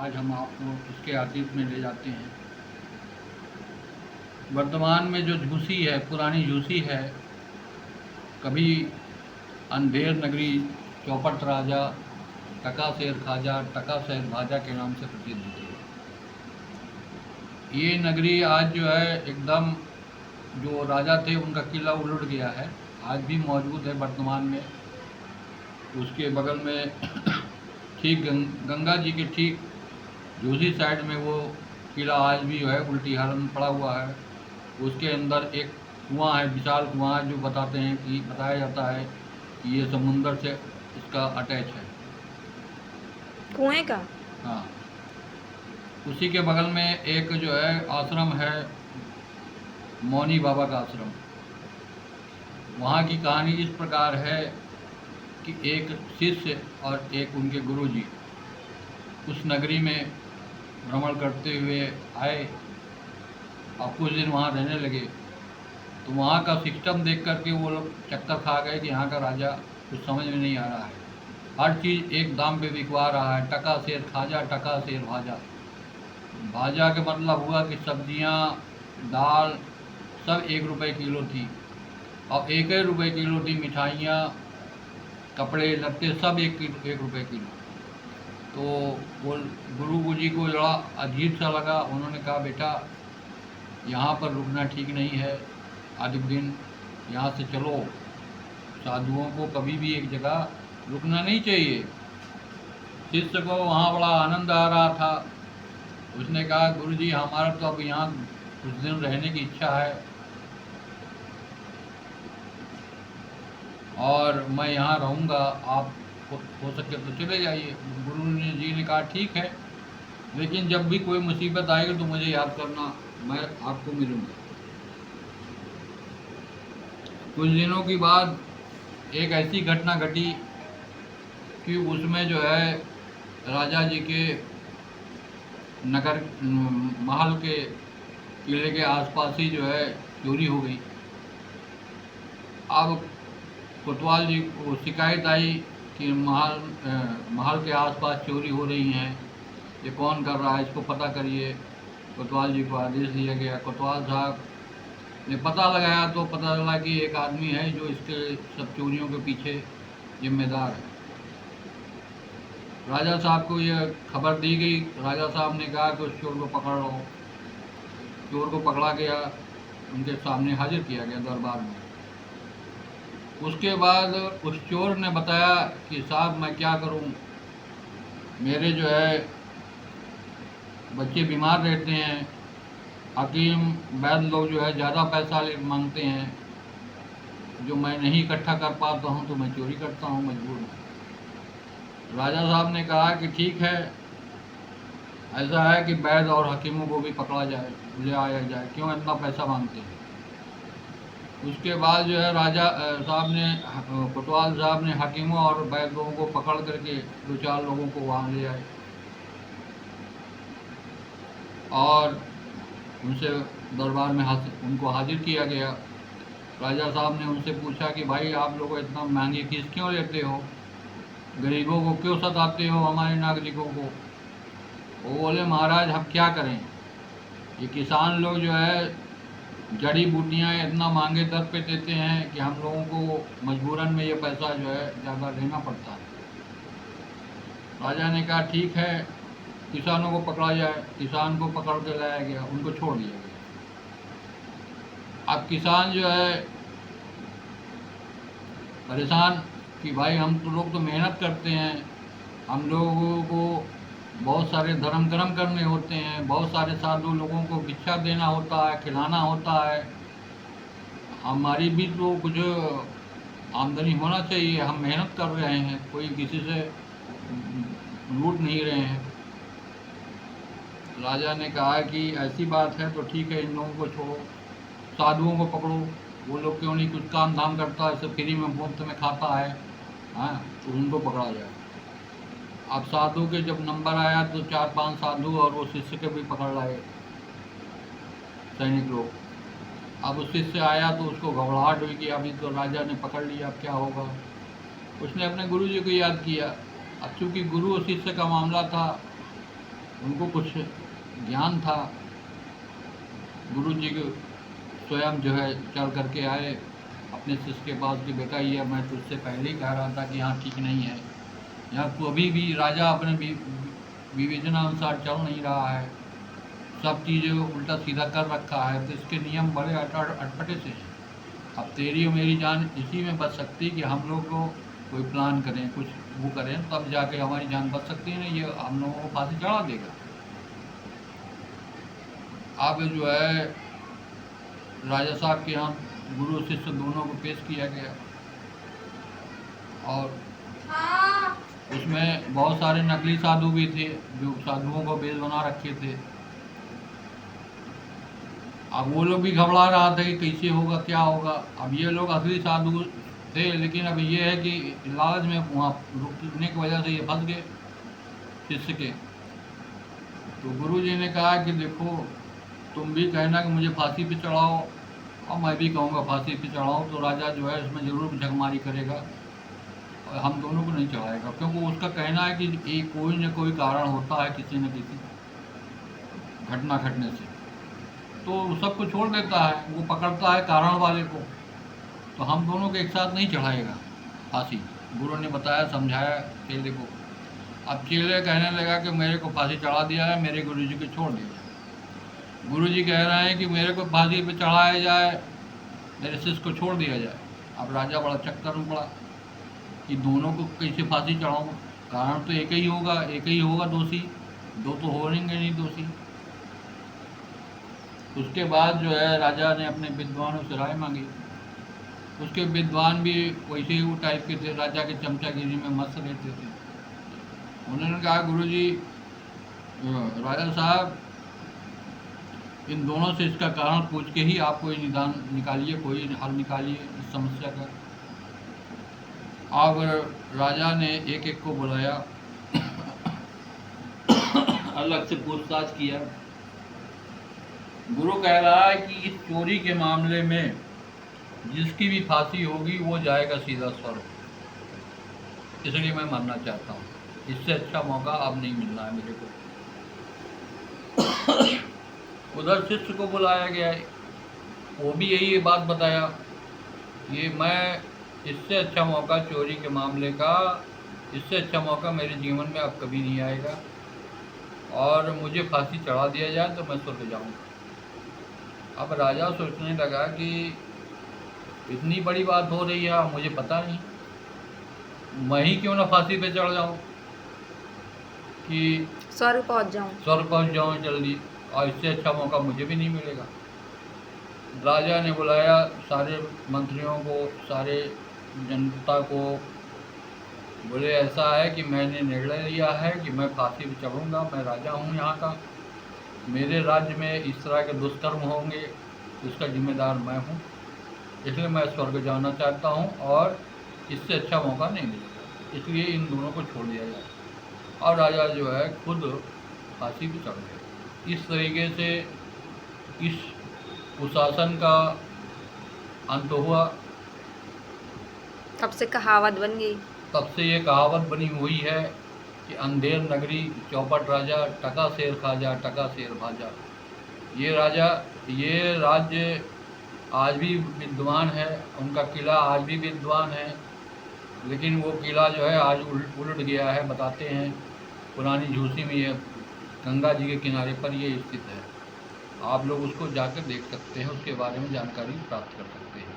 आज हम आपको उसके अतीत में ले जाते हैं। वर्तमान में जो झूसी है, पुरानी झूसी है, कभी अंधेर नगरी, चौपट राजा, टका शेर खाजा, टका शेर भाजा के नाम से प्रसिद्ध थी। ये नगरी आज जो है एकदम, जो राजा थे उनका किला उलट गया है, आज भी मौजूद है वर्तमान में। उसके बगल में ठीक गंगा जी के ठीक दूसरी साइड में वो किला आज भी जो है उल्टी हालत में पड़ा हुआ है। उसके अंदर एक कुआं है, विशाल कुआं है, जो बताया जाता है कि ये समुंदर से इसका अटैच है। कुएं का? हाँ, उसी के बगल में एक जो है आश्रम है, मौनी बाबा का आश्रम। वहाँ की कहानी इस प्रकार है कि एक शिष्य और एक उनके गुरुजी उस नगरी में भ्रमण करते हुए आए और कुछ दिन वहाँ रहने लगे। तो वहाँ का सिस्टम देख करके वो लोग चक्कर खा गए कि यहाँ का राजा कुछ समझ में नहीं आ रहा है, हर चीज़ एक दाम पे बिकवा रहा है, टका शेर खाजा, टका शेर भाजा। भाजा के मतलब हुआ कि सब्जियाँ, दाल सब 1 रुपये किलो थी, और 1 रुपये किलो थी मिठाइयाँ, कपड़े लत्ते सब 1 रुपये किलो। तो वो गुरु जी को बड़ा अजीब सा लगा। उन्होंने कहा, बेटा यहाँ पर रुकना ठीक नहीं है, अधिक दिन यहाँ से चलो। साधुओं को कभी भी एक जगह रुकना नहीं चाहिए। शिष्य को वहाँ बड़ा आनंद आ रहा था। उसने कहा, गुरुजी हमारा तो अब यहाँ कुछ दिन रहने की इच्छा है और मैं यहाँ रहूँगा, आप हो सके तो चले जाइए। गुरु जी ने कहा, ठीक है, लेकिन जब भी कोई मुसीबत आएगी तो मुझे याद करना, मैं आपको मिलूँगा। कुछ दिनों के बाद एक ऐसी घटना घटी कि उसमें जो है राजा जी के नगर महल के किले के आसपास ही जो है चोरी हो गई। अब कोतवाल जी को शिकायत आई कि महल के आसपास चोरी हो रही हैं, ये कौन कर रहा है, इसको पता करिए। कोतवाल जी को आदेश दिया गया। कोतवाल साहब ने पता लगाया तो पता चला कि एक आदमी है जो इसके सब चोरियों के पीछे जिम्मेदार है। राजा साहब को यह खबर दी गई। राजा साहब ने कहा कि उस चोर को पकड़ लो। चोर को पकड़ा गया, उनके सामने हाजिर किया गया दरबार में। उसके बाद उस चोर ने बताया कि साहब मैं क्या करूं, मेरे जो है बच्चे बीमार रहते हैं, हकीम वैद्य लोग जो है ज़्यादा पैसा मांगते हैं, जो मैं नहीं इकट्ठा कर पाता हूं तो मैं चोरी करता हूं, मजबूर हूँ। राजा साहब ने कहा कि ठीक है, ऐसा है कि वैद्य और हकीमों को भी पकड़ा जाए, ले आया जाए, क्यों इतना पैसा मांगते हैं। उसके बाद जो है राजा साहब ने, कोतवाल साहब ने हकीमों और वैद्य लोगों को पकड़ करके 2-4 लोगों को वहाँ ले आए और उनसे दरबार में उनको हाजिर किया गया। राजा साहब ने उनसे पूछा कि भाई आप लोग इतना महंगी फीस क्यों लेते हो, गरीबों को क्यों सताते हो, हमारे नागरिकों को। वो बोले, महाराज हम क्या करें, ये किसान लोग जो है जड़ी बूटियाँ इतना महंगे दर पे देते हैं कि हम लोगों को मजबूरन में ये पैसा जो है ज़्यादा देना पड़ता है। राजा ने कहा ठीक है, किसानों को पकड़ा जाए। किसान को पकड़ के लाया गया, उनको छोड़ दिया गया। अब किसान जो है परेशान कि भाई हम तो लोग तो मेहनत करते हैं, हम लोगों को बहुत सारे धर्म कर्म करने होते हैं, बहुत सारे साधु लोगों को भिक्षा देना होता है, खिलाना होता है, हमारी भी तो कुछ आमदनी होना चाहिए, हम मेहनत कर रहे हैं, कोई किसी से लूट नहीं रहे हैं। राजा ने कहा कि ऐसी बात है तो ठीक है, इन लोगों को छोड़ो, साधुओं को पकड़ो, वो लोग क्यों नहीं कुछ काम धाम करता है, सब फ्री में मुफ्त में खाता है, हाँ, तो उनको पकड़ा जाए। अब साधु के जब नंबर आया तो 4-5 साधु और वो शिष्य के भी पकड़ लाए सैनिक लोग। अब उस शिष्य आया तो उसको घबराहट हुई कि अभी तो राजा ने पकड़ लिया, अब क्या होगा। उसने अपने गुरु जी को याद किया। अब चूँकि गुरु और शिष्य का मामला था उनको कुछ ज्ञान था। गुरु जी को स्वयं जो है चल करके आए अपने शिष्य के पास कि बेटा ये मैं तुझसे पहले ही कह रहा था कि यहाँ ठीक नहीं है, यहाँ कभी भी राजा अपने विवेचना अनुसार चल नहीं रहा है, सब चीज़ें उल्टा सीधा कर रखा है, तो इसके नियम बड़े अटपटे से हैं। अब तेरी और मेरी जान इसी में बच सकती है कि हम लोग को कोई प्लान करें, कुछ वो करें, तब जाके हमारी जान बच सकती है, नहीं ये हम लोगों को फांसी चढ़ा देगा। अब जो है राजा साहब के यहाँ गुरु शिष्य दोनों को पेश किया गया और उसमें बहुत सारे नकली साधु भी थे जो साधुओं को वेश बना रखे थे। अब वो लोग भी घबरा रहा था कि कैसे होगा क्या होगा। अब ये लोग असली साधु थे, लेकिन अब ये है कि लालच में वहाँ रुकने की वजह से ये फंस गए शिष्य के। तो गुरु जी ने कहा कि देखो तुम भी कहना कि मुझे फांसी पे चढ़ाओ और मैं भी कहूँगा फांसी पे चढ़ाओ, तो राजा जो है इसमें ज़रूर झकमारी करेगा और हम दोनों को नहीं चढ़ाएगा, क्योंकि उसका कहना है कि एक कोई न कोई कारण होता है किसी न किसी घटना घटने से, तो सबको छोड़ देता है, वो पकड़ता है कारण वाले को, तो हम दोनों को एक साथ नहीं चढ़ाएगा फांसी। गुरु ने बताया, समझाया चेले को। अब चेले कहने लगा कि मेरे को फांसी चढ़ा दिया है, मेरे गुरु जी को छोड़ दिया जाए। गुरु जी कह रहे हैं कि मेरे को फांसी पे चढ़ाया जाए, मेरे शिष्य को छोड़ दिया जाए। अब राजा बड़ा चक्कर में पड़ा कि दोनों को कैसे फांसी चढ़ाऊँ, कारण तो एक ही होगा दोषी, दो तो हो नहीं दोषी। उसके बाद जो है राजा ने अपने विद्वानों से राय मांगी। उसके विद्वान भी वैसे ही वो टाइप के थे, राजा के चमचागिरी में मस्त रहते थे। उन्होंने कहा गुरु जी, राजा साहब इन दोनों से इसका कारण पूछ के ही आप कोई निदान निकालिए, कोई हल निकालिए इस समस्या का। अब राजा ने एक एक को बुलाया, अलग से पूछताछ किया। गुरु कह रहा है कि इस चोरी के मामले में जिसकी भी फांसी होगी वो जाएगा सीधा स्वर्ग, इसलिए मैं मरना चाहता हूँ, इससे अच्छा मौका अब नहीं मिलना है मेरे को। उधर शिष्य को बुलाया गया है, वो भी यही बात बताया, ये मैं इससे अच्छा मौका चोरी के मामले का, इससे अच्छा मौका मेरे जीवन में अब कभी नहीं आएगा, और मुझे फांसी चढ़ा दिया जाए तो मैं स्वर्ग जाऊँगा। अब राजा सोचने लगा कि इतनी बड़ी बात हो रही है, मुझे पता नहीं, मैं ही क्यों ना फांसी पे चढ़ जाऊँ कि स्वर्ग पहुँच जाऊँ जल्दी, और इससे अच्छा मौका मुझे भी नहीं मिलेगा। राजा ने बुलाया सारे मंत्रियों को, सारे जनता को, बोले ऐसा है कि मैंने निर्णय लिया है कि मैं फांसी पे चढ़ूँगा, मैं राजा हूँ यहाँ का, मेरे राज्य में इस तरह के दुष्कर्म होंगे उसका जिम्मेदार मैं हूँ, इसलिए मैं स्वर्ग जाना चाहता हूँ और इससे अच्छा मौका नहीं मिलेगा, इसलिए इन दोनों को छोड़ दिया जाए। और राजा जो है खुद फांसी पे चढ़ गए। इस तरीके से इस कुशासन का अंत हुआ। तब से कहावत बन गई। तब से ये कहावत बनी हुई है कि अंधेर नगरी चौपट राजा, टका शेर खाजा, टका शेर भाजा। ये राज्य आज भी विद्वान है, उनका किला आज भी विद्वान है, लेकिन वो किला जो है आज उलट गया है। बताते हैं पुरानी झूसी में, ये गंगा जी के किनारे पर ये स्थित है, आप लोग उसको जाकर देख सकते हैं, उसके बारे में जानकारी प्राप्त कर सकते हैं।